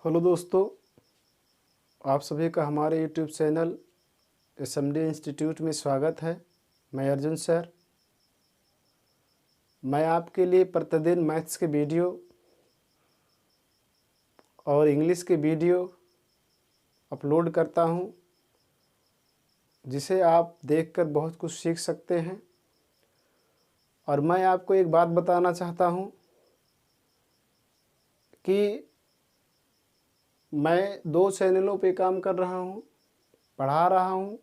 Hello दोस्तों, आप सभी का हमारे यूट्यूब चैनल SMD इंस्टीट्यूट में स्वागत है। मैं अर्जुन सर। मैं आपके लिए प्रतिदिन मैथ्स के वीडियो और इंग्लिश के वीडियो अपलोड करता हूं, जिसे आप देखकर बहुत कुछ सीख सकते हैं। और मैं आपको एक बात बताना चाहता हूं कि मैं 2 चैनलों पे काम कर रहा हूं, पढ़ा रहा हूं।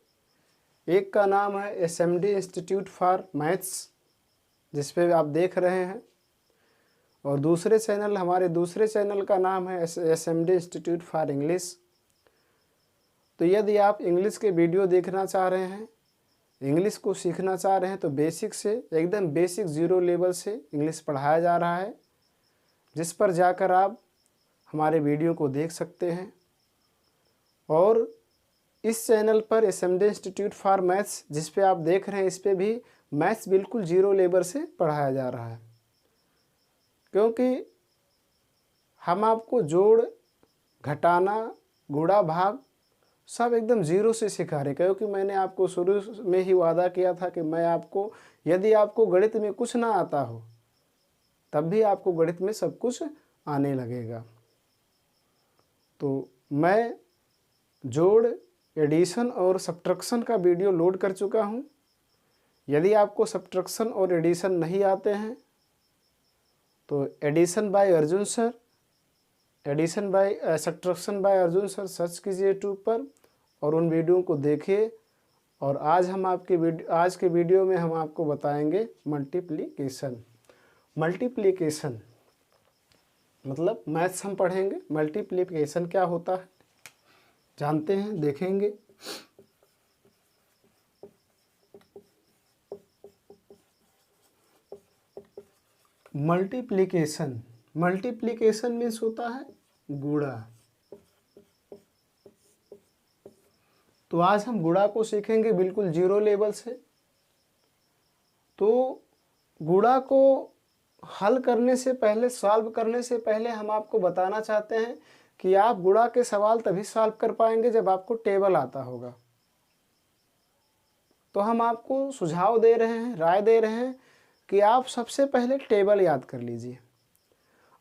एक का नाम है SMD इंस्टीट्यूट फॉर मैथ्स, जिस पे आप देख रहे हैं, और हमारे दूसरे चैनल का नाम है SMD इंस्टीट्यूट फॉर इंग्लिश। तो यदि आप इंग्लिश के वीडियो देखना चाह रहे हैं, इंग्लिश को सीखना चाह रहे हैं, तो बेसिक से एकदम बेसिक 0 लेवल से इंग्लिश पढ़ाया जा रहा है, जिस पर जाकर आप हमारे वीडियो को देख सकते हैं। और इस चैनल पर SMD इंस्टीट्यूट फॉर मैथ्स, जिस पे आप देख रहे हैं, इस पे भी मैथ्स बिल्कुल 0 लेवल से पढ़ाया जा रहा है, क्योंकि हम आपको जोड़, घटाना, गुणा, भाग सब एकदम 0 से सिखा रहे। क्योंकि मैंने आपको शुरू में ही वादा किया था कि मैं आपको, यदि आपको गणित में कुछ ना आता हो, तब भी आपको गणित में सब कुछ आने लगेगा। तो मैं जोड़, एडिशन और सब्ट्रैक्शन का वीडियो लोड कर चुका हूं। यदि आपको सब्ट्रैक्शन और एडिशन नहीं आते हैं, तो addition by Arjun sir, subtraction by Arjun sir search कीजिए यूट्यूब पर और उन वीडियो को देखिए। और आज के वीडियो में हम आपको बताएंगे मल्टीप्लिकेशन। मल्टीप्लिकेशन मतलब मैथ्स हम पढ़ेंगे। मल्टीप्लिकेशन क्या होता है जानते हैं, देखेंगे। मल्टीप्लिकेशन मीन्स होता है गुणा। तो आज हम गुणा को सीखेंगे बिल्कुल 0 लेवल से। तो गुणा को हल करने से पहले, सॉल्व करने से पहले हम आपको बताना चाहते हैं कि आप गुणा के सवाल तभी सॉल्व कर पाएंगे जब आपको टेबल आता होगा। तो हम आपको सुझाव दे रहे हैं, राय दे रहे हैं कि आप सबसे पहले टेबल याद कर लीजिए।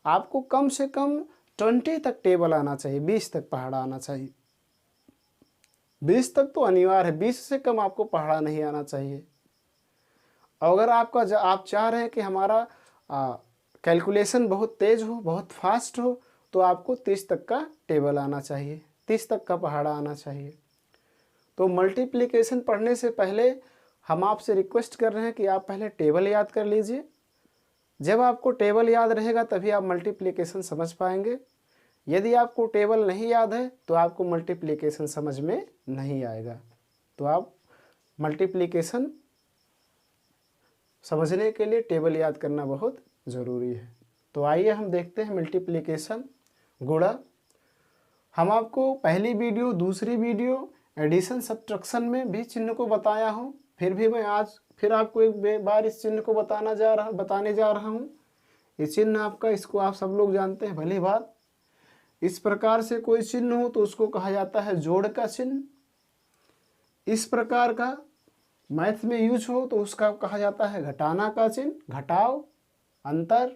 आपको कम से कम 20 तक टेबल आना चाहिए, 20 तक पहाड़ा आना चाहिए। 20 तक तो अनिवार्य है, 20 से कम आपको पहाड़ा नहीं आना चाहिए। अगर आप चाह रहे हैं कि हमारा कैलकुलेशन बहुत तेज हो, बहुत फास्ट हो, तो आपको 30 तक का टेबल आना चाहिए, 30 तक का पहाड़ा आना चाहिए। तो मल्टीप्लिकेशन पढ़ने से पहले हम आपसे रिक्वेस्ट कर रहे हैं कि आप पहले टेबल याद कर लीजिए। जब आपको टेबल याद रहेगा तभी आप मल्टीप्लिकेशन समझ पाएंगे। यदि आपको टेबल नहीं याद है तो आपको मल्टीप्लिकेशन समझ में नहीं आएगा। तो आप मल्टीप्लिकेशन समझने के लिए टेबल याद करना बहुत ज़रूरी है। तो आइए हम देखते हैं मल्टीप्लिकेशन, गुणा। हम आपको पहली वीडियो, दूसरी वीडियो एडिशन, सब्ट्रैक्शन में भी चिन्ह को बताया हूँ। फिर भी मैं आज फिर आपको एक बार इस चिन्ह को बताने जा रहा हूँ। ये चिन्ह आपका, इसको आप सब लोग जानते हैं भली बात। इस प्रकार से कोई चिन्ह हो तो उसको कहा जाता है जोड़ का चिन्ह। इस प्रकार का मैथ में यूज हो तो उसका कहा जाता है घटाना का चिन्ह, घटाव, अंतर।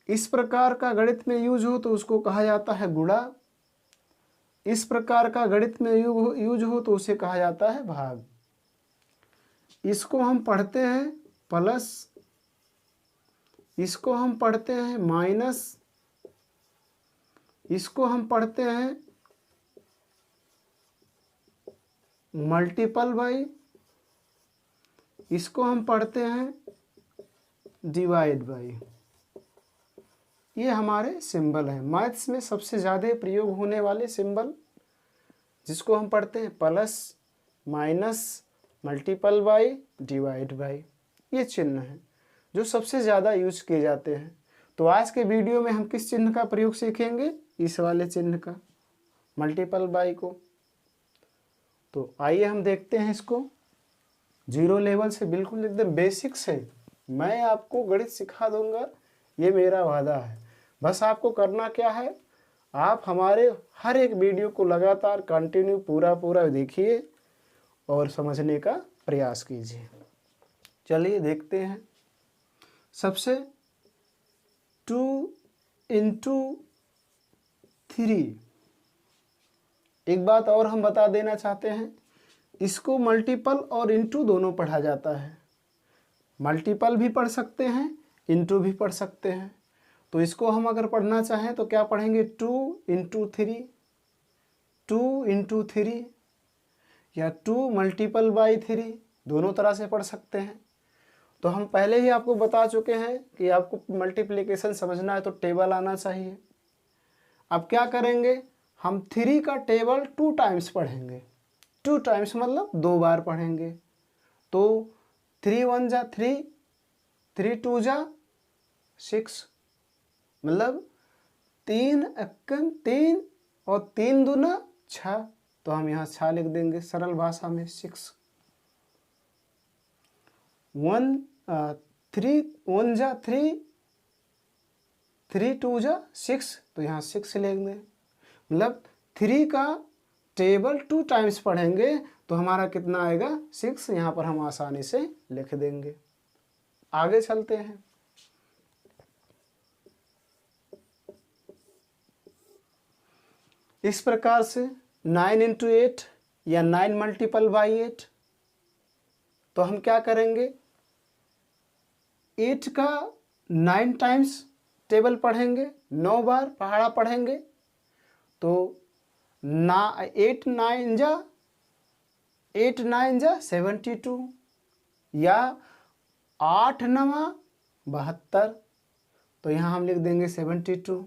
इस प्रकार का गणित में यूज हो तो उसको कहा जाता है गुणा। इस प्रकार का गणित में यूज हो तो उसे कहा जाता है भाग। इसको हम पढ़ते हैं प्लस, इसको हम पढ़ते हैं माइनस, इसको हम पढ़ते हैं मल्टीपल बाई, इसको हम पढ़ते हैं डिवाइड बाई। ये हमारे सिंबल हैं, मैथ्स में सबसे ज़्यादा प्रयोग होने वाले सिंबल, जिसको हम पढ़ते हैं plus, minus, multiple by, divide by. ये चिन्ह हैं जो सबसे ज़्यादा यूज किए जाते हैं। तो आज के वीडियो में हम किस चिन्ह का प्रयोग सीखेंगे? इस वाले चिन्ह का, मल्टीपल बाई को। तो आइए हम देखते हैं इसको। 0 लेवल से बिल्कुल एकदम बेसिक से मैं आपको गणित सिखा दूंगा, ये मेरा वादा है। बस आपको करना क्या है, आप हमारे हर एक वीडियो को लगातार कंटिन्यू पूरा देखिए और समझने का प्रयास कीजिए। चलिए देखते हैं। सबसे 2 इंटू 3, एक बात और हम बता देना चाहते हैं, इसको मल्टीपल और इंटू दोनों पढ़ा जाता है। मल्टीपल भी पढ़ सकते हैं, इंटू भी पढ़ सकते हैं। तो इसको हम अगर पढ़ना चाहें तो क्या पढ़ेंगे, 2 इंटू 3, 2 इंटू 3 या 2 मल्टीपल बाई 3, दोनों तरह से पढ़ सकते हैं। तो हम पहले ही आपको बता चुके हैं कि आपको मल्टीप्लिकेशन समझना है तो टेबल आना चाहिए। अब क्या करेंगे, हम 3 का टेबल 2 टाइम्स पढ़ेंगे। 2 टाइम्स मतलब 2 बार पढ़ेंगे। तो 3 1 जा 3, 3 2 जा 6, मतलब 3 एकम 3 और 3 दूना 6, तो हम यहाँ 6 लिख देंगे सरल भाषा में 6। 3 1 जा 3, 3 2 जा 6, तो यहाँ 6 लेंगे। मतलब 3 का टेबल 2 टाइम्स पढ़ेंगे तो हमारा कितना आएगा, 6। यहाँ पर हम आसानी से लिख देंगे। आगे चलते हैं। इस प्रकार से 9 इंटू 8 या 9 मल्टीपल बाई 8, तो हम क्या करेंगे, 8 का 9 टाइम्स टेबल पढ़ेंगे, 9 बार पहाड़ा पढ़ेंगे। तो 8 9 जा 72 या 8 9 72, तो यहाँ हम लिख देंगे 72।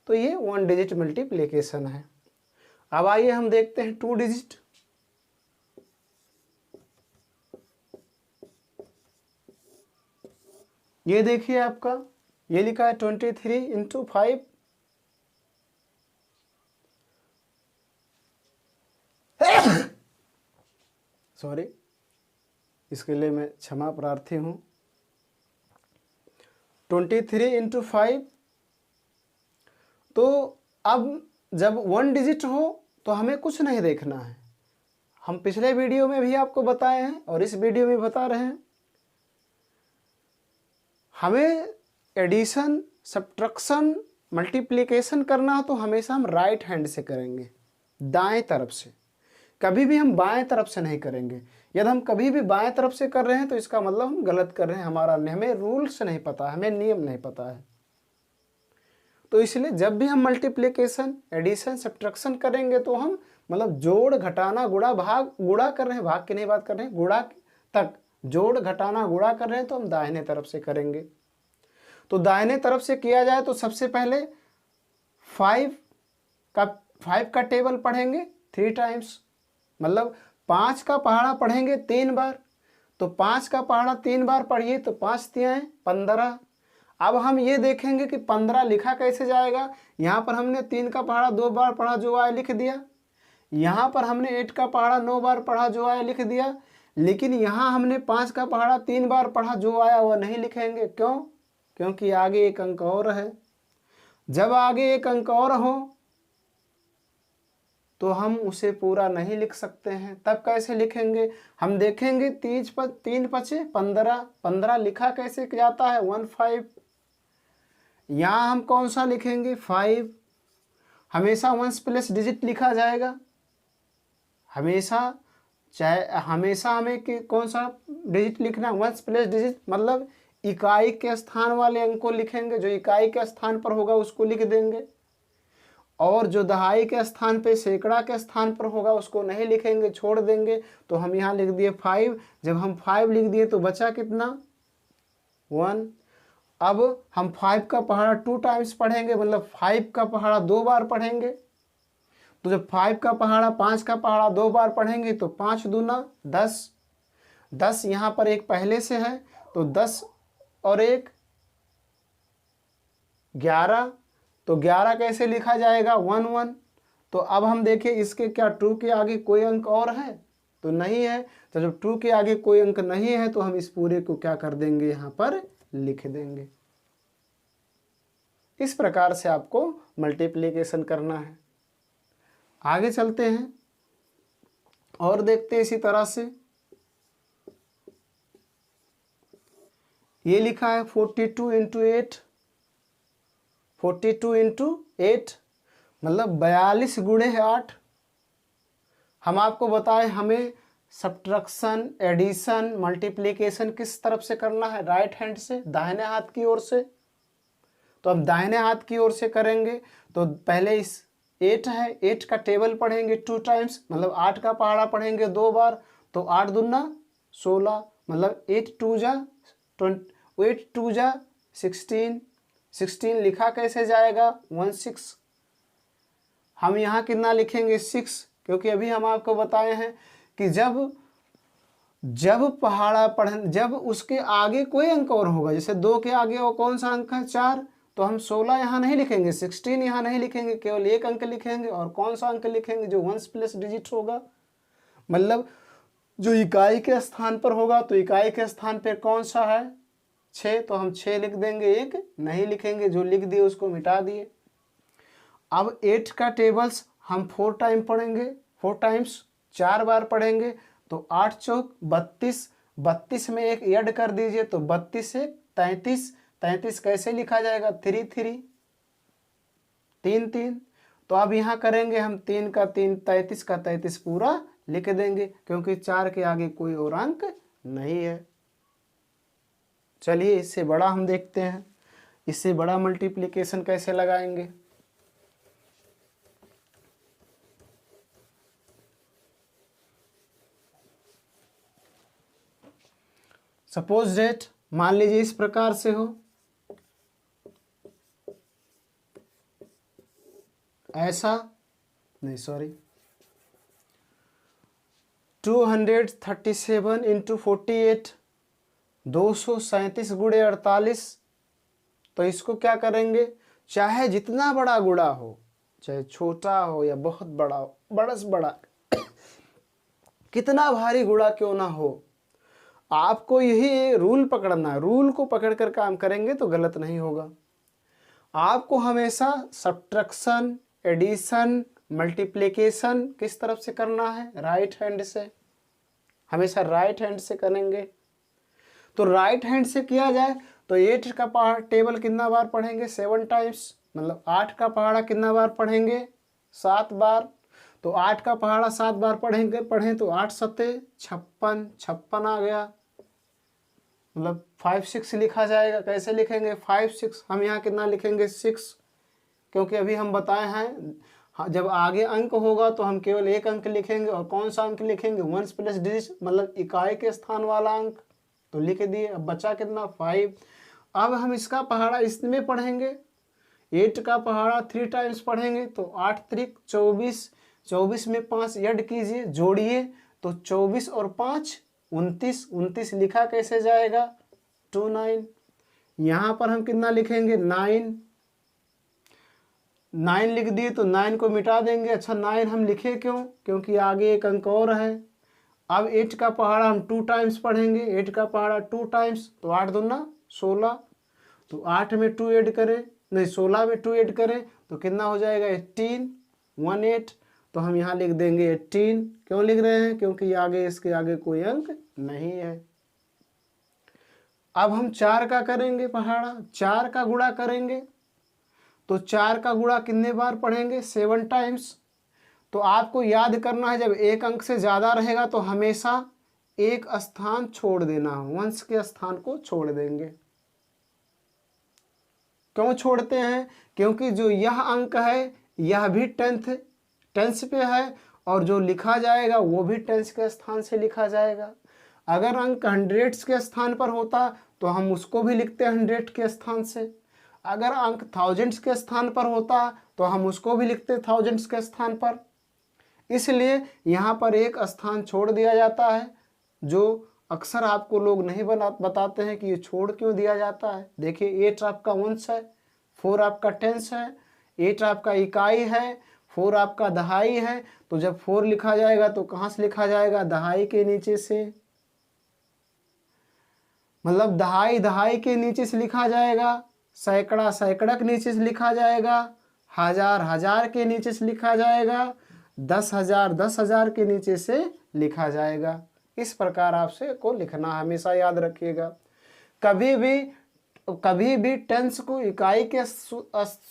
तो ये 1 डिजिट मल्टीप्लिकेशन है। अब आइए हम देखते हैं 2 डिजिट। ये देखिए आपका, ये लिखा है 23 इंटू 5, सॉरी, इसके लिए मैं क्षमा प्रार्थी हूँ। 23 इंटू 5। तो अब जब 1 डिजिट हो तो हमें कुछ नहीं देखना है। हम पिछले वीडियो में भी आपको बताए हैं और इस वीडियो में बता रहे हैं, हमें एडिशन, सब्ट्रैक्शन, मल्टीप्लिकेशन करना हो तो हमेशा हम राइट हैंड से करेंगे, दाएं तरफ से। कभी भी हम बाएं तरफ से नहीं करेंगे। यदि हम कभी भी बाएं तरफ से कर रहे हैं तो इसका मतलब हम गलत कर रहे हैं, हमें रूल्स नहीं पता, हमें नियम नहीं पता है। तो इसलिए जब भी हम मल्टीप्लिकेशन, एडिशन, सब्ट्रैक्शन करेंगे तो हम मतलब जोड़, घटाना, गुणा, भाग, गुणा कर रहे हैं, भाग की नहीं बात कर रहे हैं, गुणा तक जोड़, घटाना, गुणा कर रहे हैं तो हम दाहिने तरफ से करेंगे। तो दाहिने तरफ से किया जाए तो सबसे पहले 5 का टेबल पढ़ेंगे 3 टाइम्स, मतलब 5 का पहाड़ा पढ़ेंगे 3 बार। तो 5 का पहाड़ा 3 बार पढ़िए तो 5 तियां 15। अब हम ये देखेंगे कि 15 लिखा कैसे जाएगा। यहाँ पर हमने 3 का पहाड़ा 2 बार पढ़ा, जो आया लिख दिया। यहाँ पर हमने 8 का पहाड़ा 9 बार पढ़ा, जो आया लिख दिया। लेकिन यहाँ हमने 5 का पहाड़ा 3 बार पढ़ा, जो आया वह नहीं लिखेंगे। क्यों? क्योंकि आगे एक अंक और है। जब आगे एक अंक और हो तो हम उसे पूरा नहीं लिख सकते हैं। तब कैसे लिखेंगे? हम देखेंगे 3 5 15, 15 लिखा कैसे जाता है 15। यहाँ हम कौन सा लिखेंगे 5। हमेशा 1 प्लेस डिजिट लिखा जाएगा, हमेशा, चाहे हमेशा हमें कि कौन सा डिजिट लिखना है 1 प्लेस डिजिट, मतलब इकाई के स्थान वाले अंक को लिखेंगे। जो इकाई के स्थान पर होगा उसको लिख देंगे, और जो दहाई के स्थान पे, सैकड़ा के स्थान पर होगा उसको नहीं लिखेंगे, छोड़ देंगे। तो हम यहाँ लिख दिए 5। जब हम 5 लिख दिए तो बचा कितना 1। अब हम 5 का पहाड़ा 2 टाइम्स पढ़ेंगे, मतलब 5 का पहाड़ा 2 बार पढ़ेंगे। तो जब 5 का पहाड़ा 5 का पहाड़ा 2 बार पढ़ेंगे तो 5 दूना 10। 10 यहाँ पर एक पहले से है तो 10 और 1 11। तो 11 कैसे लिखा जाएगा 1 1। तो अब हम देखें इसके क्या 2 के आगे कोई अंक और है तो नहीं है। तो जब 2 के आगे कोई अंक नहीं है तो हम इस पूरे को क्या कर देंगे, यहाँ पर लिख देंगे। इस प्रकार से आपको मल्टीप्लिकेशन करना है। आगे चलते हैं और देखते हैं इसी तरह से। ये लिखा है 42 इंटू 8, 42 इंटू 8 मतलब 42 गुणे 8। हम आपको बताएं हमें सब्ट्रैक्शन, एडिशन, मल्टीप्लिकेशन किस तरफ से करना है, राइट हैंड से, दाहिने हाथ की ओर से। तो हम दाहिने हाथ की ओर से करेंगे तो पहले इस 8 है, 8 का टेबल पढ़ेंगे 2 टाइम्स, मतलब 8 का पहाड़ा पढ़ेंगे 2 बार, तो 8 दूना 16, मतलब 8 2 जा 16, 16 लिखा कैसे जाएगा 16। हम यहाँ कितना लिखेंगे 6, क्योंकि अभी हम आपको बताए हैं कि जब पहाड़ा पढ़, जब उसके आगे कोई अंक और होगा, जैसे 2 के आगे वो कौन सा अंक है 4, तो हम 16 यहाँ नहीं लिखेंगे, 16 यहाँ नहीं लिखेंगे, केवल एक अंक लिखेंगे। और कौन सा अंक लिखेंगे, जो 1 प्लस डिजिट होगा, मतलब जो इकाई के स्थान पर होगा। तो इकाई के स्थान पर कौन सा है 6, तो हम 6 लिख देंगे, 1 नहीं लिखेंगे, जो लिख दिए उसको मिटा दिए। अब 8 का टेबल्स हम 4 टाइम पढ़ेंगे, 4 टाइम्स 4 बार पढ़ेंगे, तो 8 चौक 32, 32 में एक ऐड कर दीजिए, तो 32 से 33, 33 कैसे लिखा जाएगा 3 3, 3 3। तो अब यहाँ करेंगे हम 3 का 3, 33 का 33 पूरा लिख देंगे, क्योंकि 4 के आगे कोई और अंक नहीं है। चलिए इससे बड़ा हम देखते हैं, इससे बड़ा मल्टीप्लिकेशन कैसे लगाएंगे। सपोज डेट मान लीजिए इस प्रकार से हो, ऐसा नहीं, सॉरी, 237 इंटू 48, 237 गुणे 48। तो इसको क्या करेंगे, चाहे जितना बड़ा गुणा हो, चाहे छोटा हो या बहुत बड़ा हो, बड़ा से बड़ा कितना भारी गुणा क्यों ना हो, आपको यही रूल पकड़ना है। रूल को पकड़कर काम करेंगे तो गलत नहीं होगा। आपको हमेशा सब्ट्रैक्शन, एडिशन, मल्टीप्लिकेशन किस तरफ से करना है, राइट हैंड से, हमेशा राइट हैंड से करेंगे। तो राइट हैंड से किया जाए तो 8 का पहाड़ा टेबल कितना बार पढ़ेंगे 7 टाइम्स, मतलब 8 का पहाड़ा कितना बार पढ़ेंगे 7 बार। तो 8 का पहाड़ा 7 बार पढ़ें तो 8 सत्ते 56, 56 आ गया, मतलब 5 6 लिखा जाएगा। कैसे लिखेंगे 5 6, हम यहाँ कितना लिखेंगे 6, क्योंकि अभी हम बताए हैं जब आगे अंक होगा तो हम केवल एक अंक लिखेंगे। और कौन सा अंक लिखेंगे 1 प्लस डिजिट, मतलब इकाई के स्थान वाला अंक, तो लिख दिए। अब बचा कितना 5। अब हम इसका पहाड़ा इसमें पढ़ेंगे, 8 का पहाड़ा 3 टाइम्स पढ़ेंगे, तो 8 3 24, 24 में 5 ऐड कीजिए, जोड़िए, तो 24 और 5 29, 29 लिखा कैसे जाएगा 29। यहाँ पर हम कितना लिखेंगे 9, 9 लिख दिए, तो 9 को मिटा देंगे। अच्छा 9 हम लिखे क्यों, क्योंकि आगे एक अंक और है। अब 8 का पहाड़ा हम 2 टाइम्स पढ़ेंगे, 8 का पहाड़ा 2 टाइम्स, तो 8 दूना 16, तो 8 में 2 ऐड करें, नहीं 16 में 2 ऐड करें तो कितना हो जाएगा 18, 18। तो हम यहाँ लिख देंगे 18। क्यों लिख रहे हैं, क्योंकि आगे इसके आगे कोई अंक नहीं है। अब हम 4 का करेंगे पहाड़ा, 4 का गुणा करेंगे, तो 4 का गुणा कितने बार पढ़ेंगे 7 टाइम्स। तो आपको याद करना है, जब एक अंक से ज़्यादा रहेगा तो हमेशा एक स्थान छोड़ देना, वंश के स्थान को छोड़ देंगे। क्यों छोड़ते हैं, क्योंकि जो यह अंक है यह भी टेंस पे है, और जो लिखा जाएगा वो भी टेंस के स्थान से लिखा जाएगा। अगर अंक हंड्रेड्स के स्थान पर होता तो हम उसको भी लिखते 100 के स्थान से। अगर अंक थाउजेंड्स के स्थान पर होता तो हम उसको भी लिखते थाउजेंड्स के स्थान पर। इसलिए यहाँ पर एक स्थान छोड़ दिया जाता है, जो अक्सर आपको लोग नहीं बताते हैं कि ये छोड़ क्यों दिया जाता है। देखिए 8 आपका वंश है, 4 आपका टेंस है, 8 आपका इकाई है, 4 आपका दहाई है। तो जब 4 लिखा जाएगा तो कहाँ से लिखा जाएगा, दहाई के नीचे से, मतलब दहाई के नीचे से लिखा जाएगा सैकड़ा सैकड़ा के नीचे से लिखा जाएगा, हजार हजार के नीचे से लिखा जाएगा, 10,000 10,000 के नीचे से लिखा जाएगा। इस प्रकार आपसे को लिखना, हमेशा याद रखिएगा। कभी भी टेंस को इकाई के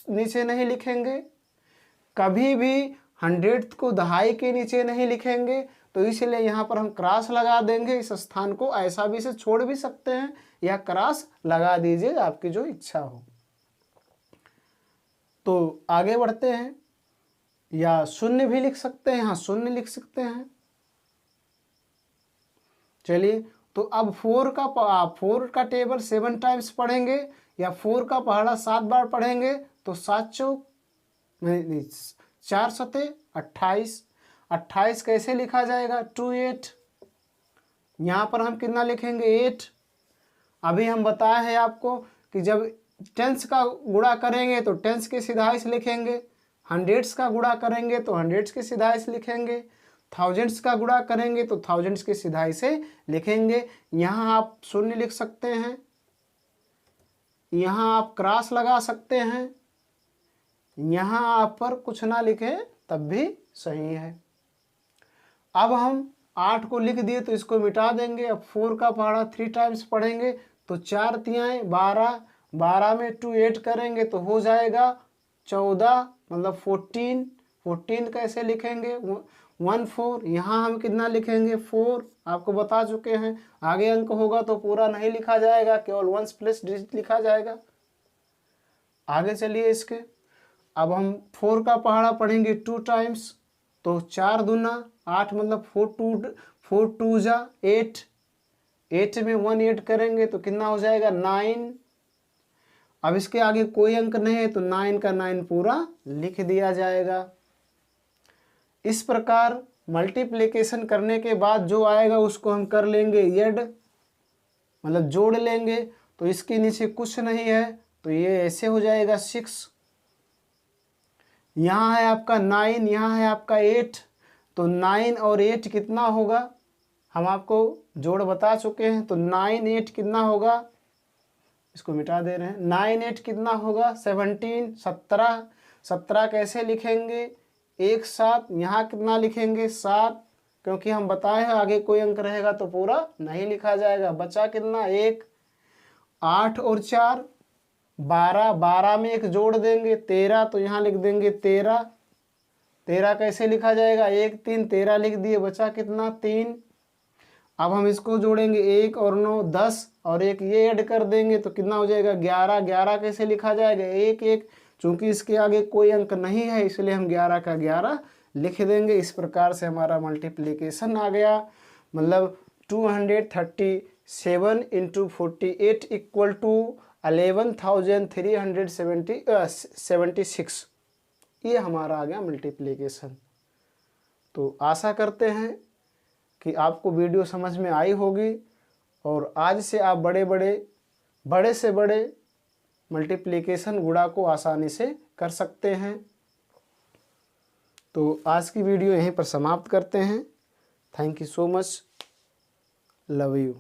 नीचे नहीं लिखेंगे, कभी भी 100th को दहाई के नीचे नहीं लिखेंगे। तो इसलिए यहाँ पर हम क्रॉस लगा देंगे। इस स्थान को ऐसा भी से छोड़ भी सकते हैं या क्रॉस लगा दीजिए, आपकी जो इच्छा हो। तो आगे बढ़ते हैं, या शून्य भी लिख सकते हैं, यहाँ शून्य लिख सकते हैं। चलिए, तो अब 4 का टेबल 7 टाइम्स पढ़ेंगे, या 4 का पहाड़ा 7 बार पढ़ेंगे। तो 7 चौक 4 सते 28। 28 कैसे लिखा जाएगा, 2 8। यहाँ पर हम कितना लिखेंगे, 8। अभी हम बताए हैं आपको कि जब टेंस का गुणा करेंगे तो टेंस के सिधाई से लिखेंगे, 100s का गुणा करेंगे तो 100s के सिधाई से लिखेंगे, 1000s का गुणा करेंगे तो 1000s के सिधाई से लिखेंगे। यहाँ आप शून्य लिख सकते हैं, यहाँ आप क्रॉस लगा सकते हैं, यहाँ आप पर कुछ ना लिखें तब भी सही है। अब हम 8 को लिख दिए तो इसको मिटा देंगे। अब 4 का पहाड़ा 3 टाइम्स पढ़ेंगे तो 4 तिहाई 12, 12 में 2 8 करेंगे तो हो जाएगा 14, मतलब 14। 14 कैसे लिखेंगे, 1 4। यहाँ हम कितना लिखेंगे, 4, आपको बता चुके हैं। आगे अंक होगा तो पूरा नहीं लिखा जाएगा, केवल 1 प्लस डिजिट लिखा जाएगा। आगे चलिए इसके, अब हम 4 का पहाड़ा पढ़ेंगे 2 टाइम्स। तो 4 दूना 8, मतलब 4 2 जा 8। 8 में 1 8 करेंगे तो कितना हो जाएगा, 9। अब इसके आगे कोई अंक नहीं है तो 9 का 9 पूरा लिख दिया जाएगा। इस प्रकार मल्टीप्लिकेशन करने के बाद जो आएगा उसको हम कर लेंगे ऐड, मतलब जोड़ लेंगे। तो इसके नीचे कुछ नहीं है तो ये ऐसे हो जाएगा 6। यहाँ है आपका 9, यहाँ है आपका 8। तो 9 और 8 कितना होगा, हम आपको जोड़ बता चुके हैं। तो 9 8 कितना होगा, इसको मिटा दे रहे हैं। 9 8 कितना होगा, 17 17। 17 कैसे लिखेंगे, 1 7। यहाँ कितना लिखेंगे, 7, क्योंकि हम बताए हैं आगे कोई अंक रहेगा तो पूरा नहीं लिखा जाएगा। बचा कितना, 1। 8 और 4 12, 12 में 1 जोड़ देंगे 13, तो यहाँ लिख देंगे 13। 13 कैसे लिखा जाएगा, 1 3, 13 लिख दिए, बचा कितना, 3। अब हम इसको जोड़ेंगे, 1 और 9 10, और 1 ये ऐड कर देंगे तो कितना हो जाएगा, 11। 11 कैसे लिखा जाएगा, 1 1। चूंकि इसके आगे कोई अंक नहीं है इसलिए हम 11 का 11 लिख देंगे। इस प्रकार से हमारा मल्टीप्लिकेशन आ गया, मतलब 237 × 48 इक्वल टू 11,376। ये हमारा आ गया मल्टीप्लिकेशन। तो आशा करते हैं कि आपको वीडियो समझ में आई होगी, और आज से आप बड़े से बड़े मल्टीप्लिकेशन गुणा को आसानी से कर सकते हैं। तो आज की वीडियो यहीं पर समाप्त करते हैं। Thank you so much, love you.